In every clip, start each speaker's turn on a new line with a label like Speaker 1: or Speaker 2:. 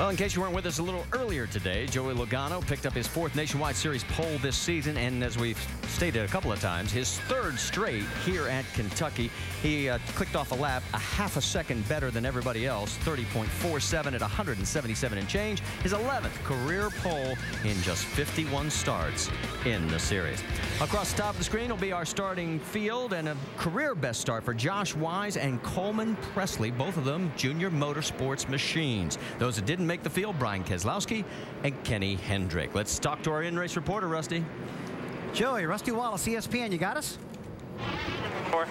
Speaker 1: Well, in case you weren't with us a little earlier today, Joey Logano picked up his 4th Nationwide Series pole this season, and as we've stated a couple of times, his 3rd straight here at Kentucky. He clicked off a lap a half a second better than everybody else, 30.47 at 177 and change. His 11th career pole in just 51 starts in the series. Across the top of the screen will be our starting field, and a career best start for Josh Wise and Coleman Presley, both of them junior motorsports machines. Those that didn't make the field, Brian Keselowski and Kenny Hendrick. Let's talk to our in-race reporter, Rusty.
Speaker 2: Joey, Rusty Wallace, ESPN, you got us?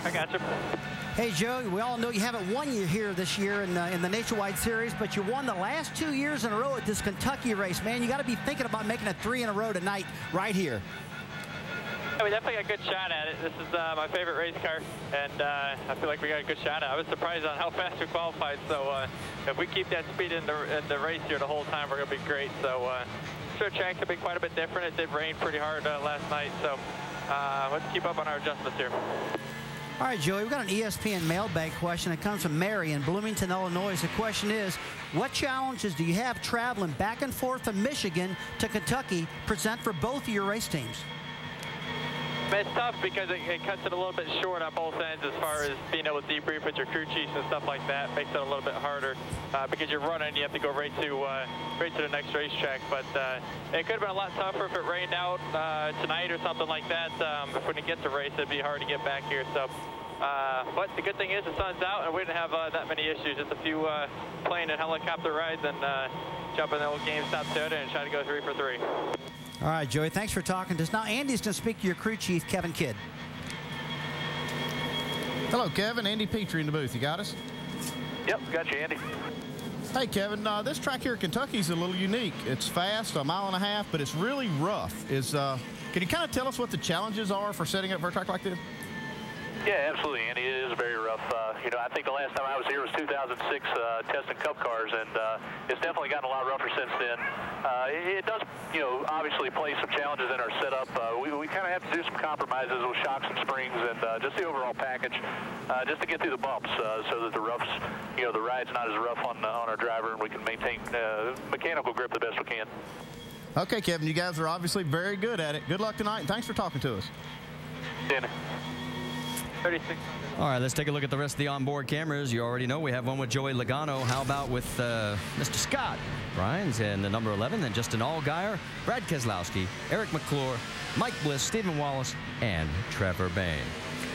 Speaker 3: I got you.
Speaker 2: Hey, Joey, we all know you haven't won here this year in the Nationwide Series, but you won the last 2 years in a row at this Kentucky race. Man, you got to be thinking about making it 3 in a row tonight right here.
Speaker 3: Yeah, we definitely got a good shot at it. This is my favorite race car, and I feel like we got a good shot at it. I was surprised on how fast we qualified, so if we keep that speed in the race here the whole time, we're going to be great. So sure, track's going to be quite a bit different. It did rain pretty hard last night, so let's keep up on our adjustments here.
Speaker 2: All right, Joey, we've got an ESPN mailbag question. It comes from Mary in Bloomington, Illinois. The question is, what challenges do you have traveling back and forth from Michigan to Kentucky present for both of your race teams?
Speaker 3: It's tough because it cuts it a little bit short on both ends as far as being able to debrief with your crew chiefs and stuff like that. Makes it a little bit harder because you're running, you have to go right to the next racetrack. But it could have been a lot tougher if it rained out tonight or something like that. If we didn't get to race, it'd be hard to get back here. So, but the good thing is the sun's out and we didn't have that many issues. Just a few plane and helicopter rides and jumping the old GameStop soda and try to go 3 for 3.
Speaker 2: All right, Joey, thanks for talking to us. Now, Andy's going to speak to your crew chief, Kevin Kidd.
Speaker 4: Hello, Kevin. Andy Petrie in the booth. You got us?
Speaker 5: Yep, got you, Andy.
Speaker 4: Hey, Kevin, this track here at Kentucky is a little unique. It's fast, 1.5 miles, but it's really rough. Can you kind of tell us what the challenges are for setting up for a track like this?
Speaker 5: Yeah, absolutely, Andy. It is very rough. I think the last time I was here was 2006 testing Cup cars, and it's definitely gotten a lot rougher since then. It does, obviously place some challenges in our setup. We kind of have to do some compromises with shocks and springs and just the overall package just to get through the bumps so that the roughs, the ride's not as rough on our driver and we can maintain mechanical grip the best we can.
Speaker 4: Okay, Kevin, you guys are obviously very good at it. Good luck tonight, and thanks for talking to us.
Speaker 5: Andy.
Speaker 3: 36.
Speaker 1: All right, let's take a look at the rest of the onboard cameras. You already know we have one with Joey Logano. How about with Mr. Scott Ryan's in the number 11, then Justin Allgaier, Brad Keselowski, Eric McClure, Mike Bliss, Stephen Wallace, and Trevor Bayne.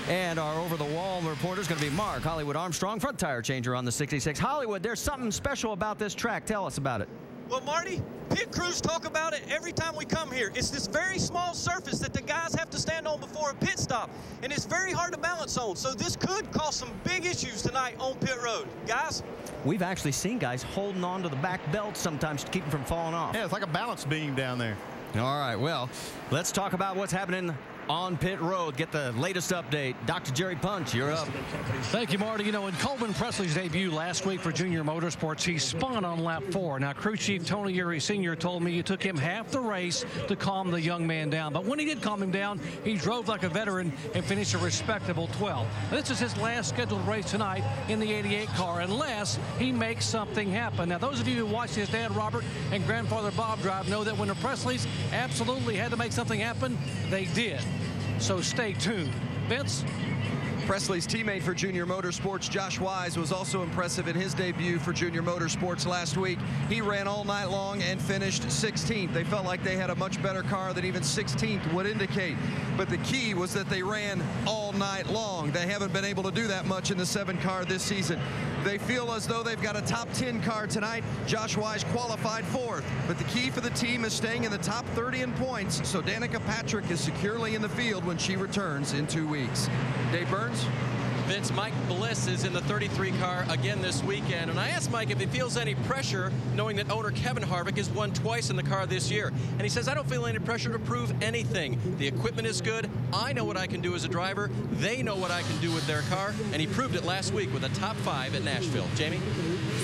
Speaker 1: And our over-the-wall reporter is going to be Mark Hollywood Armstrong, front tire changer on the 66. Hollywood, there's something special about this track. Tell us about it.
Speaker 6: Well, Marty, pit crews talk about it every time we come here. It's this very small surface that the guys have to stand on before a pit stop, and it's very hard to balance on. So this could cause some big issues tonight on pit road. Guys?
Speaker 1: We've actually seen guys holding on to the back belt sometimes to keep them from falling off.
Speaker 4: Yeah, it's like a balance beam down there.
Speaker 1: All right, well, let's talk about what's happening on pit road. Get the latest update. Dr. Jerry Punch, you're up.
Speaker 7: Thank you, Marty. In Coleman Presley's debut last week for Junior Motorsports, he spun on lap 4. Now, crew chief Tony Urey Sr. told me it took him half the race to calm the young man down. But when he did calm him down, he drove like a veteran and finished a respectable 12th. This is his last scheduled race tonight in the 88 car, unless he makes something happen. Now, those of you who watched his dad, Robert, and grandfather, Bob, drive know that when the Presleys absolutely had to make something happen, they did. So stay tuned. Vince?
Speaker 8: Presley's teammate for Junior Motorsports, Josh Wise, was also impressive in his debut for Junior Motorsports last week. He ran all night long and finished 16th. They felt like they had a much better car than even 16th would indicate. But the key was that they ran all night long. They haven't been able to do that much in the 7 car this season. They feel as though they've got a top 10 car tonight. Josh Wise qualified 4th. But the key for the team is staying in the top 30 in points, so Danica Patrick is securely in the field when she returns in 2 weeks. Dave Burns?
Speaker 9: Vince, Mike Bliss is in the 33 car again this weekend, and I asked Mike if he feels any pressure knowing that owner Kevin Harvick has won twice in the car this year, and he says, I don't feel any pressure to prove anything. The equipment is good. I know what I can do as a driver. They know what I can do with their car, and he proved it last week with a top 5 at Nashville. Jamie?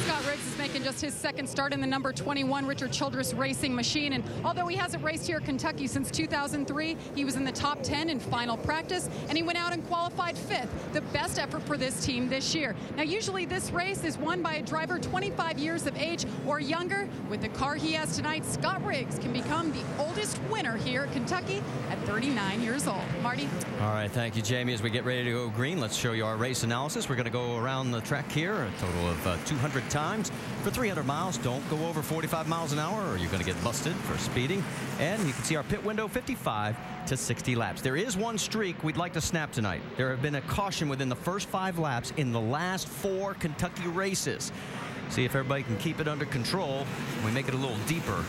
Speaker 10: Scott Riggs is making just his second start in the number 21 Richard Childress Racing machine. And although he hasn't raced here at Kentucky since 2003, he was in the top 10 in final practice, and he went out and qualified 5th, the best effort for this team this year. Now, usually this race is won by a driver 25 years of age or younger. With the car he has tonight, Scott Riggs can become the oldest winner here at Kentucky at 39 years old. Marty?
Speaker 1: All right, thank you, Jamie. As we get ready to go green, let's show you our race analysis. We're going to go around the track here a total of 200 times for 300 miles. Don't go over 45 miles an hour or you're going to get busted for speeding. And you can see our pit window, 55 to 60 laps. There is one streak we'd like to snap tonight. There have been a caution within the first 5 laps in the last 4 Kentucky races. See if everybody can keep it under control. We make it a little deeper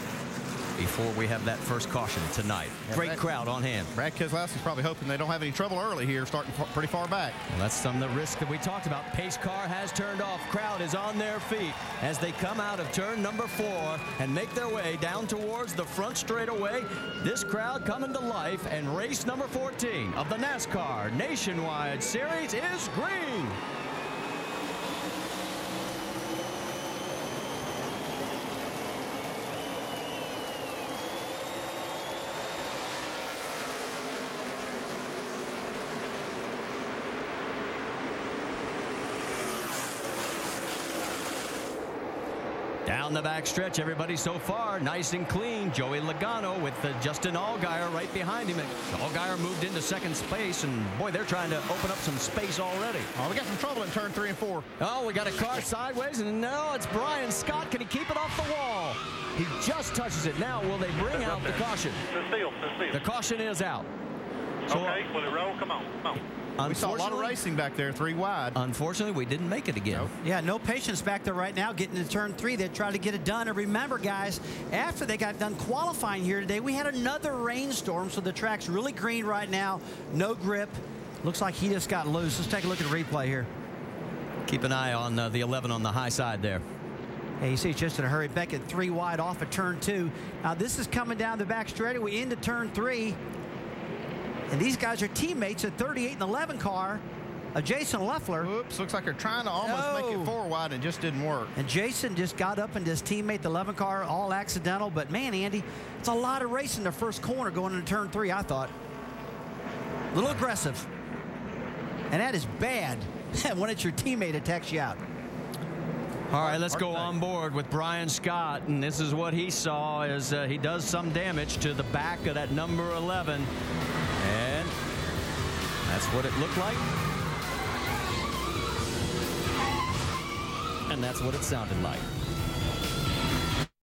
Speaker 1: before we have that first caution tonight. Yeah, great crowd on hand.
Speaker 4: Brad Keselowski's probably hoping they don't have any trouble early here, starting pretty far back.
Speaker 1: Well, that's some of the risk that we talked about. Pace car has turned off. Crowd is on their feet as they come out of turn number 4 and make their way down towards the front straightaway. This crowd coming to life, and race number 14 of the NASCAR Nationwide Series is green. Down the back stretch, everybody so far nice and clean. Joey Logano with Justin Allgaier right behind him. And Allgaier moved into second space, and boy, they're trying to open up some space already.
Speaker 4: Oh, we got some trouble in turn 3 and 4.
Speaker 1: Oh, we got a car sideways, and no, it's Brian Scott. Can he keep it off the wall? He just touches it. Now, will they bring out the caution? The caution is out.
Speaker 5: So, okay, will it roll? Come on, come on.
Speaker 4: We saw a lot of racing back there, 3 wide.
Speaker 1: Unfortunately, we didn't make it again.
Speaker 4: Nope.
Speaker 2: Yeah, no patience back there right now getting to turn 3. They're trying to get it done. And remember, guys, after they got done qualifying here today, we had another rainstorm, so the track's really green right now. No grip. Looks like he just got loose. Let's take a look at the replay here.
Speaker 1: Keep an eye on the 11 on the high side there.
Speaker 2: Hey, you see it's just in a hurry. Beckett 3 wide off of turn 2. Now, this is coming down the back straightaway into turn 3. And these guys are teammates at 38 and 11 car of Jason Leffler.
Speaker 4: Oops, looks like they're trying to almost make it 4 wide and it just didn't work.
Speaker 2: And Jason just got up and his teammate, the 11 car, all accidental. But man, Andy, it's a lot of racing the first corner going into turn 3, I thought. A little aggressive. And that is bad when it's your teammate that takes you out.
Speaker 1: All right, let's go on board with Brian Scott, and this is what he saw as he does some damage to the back of that number 11. And that's what it looked like. And that's what it sounded like.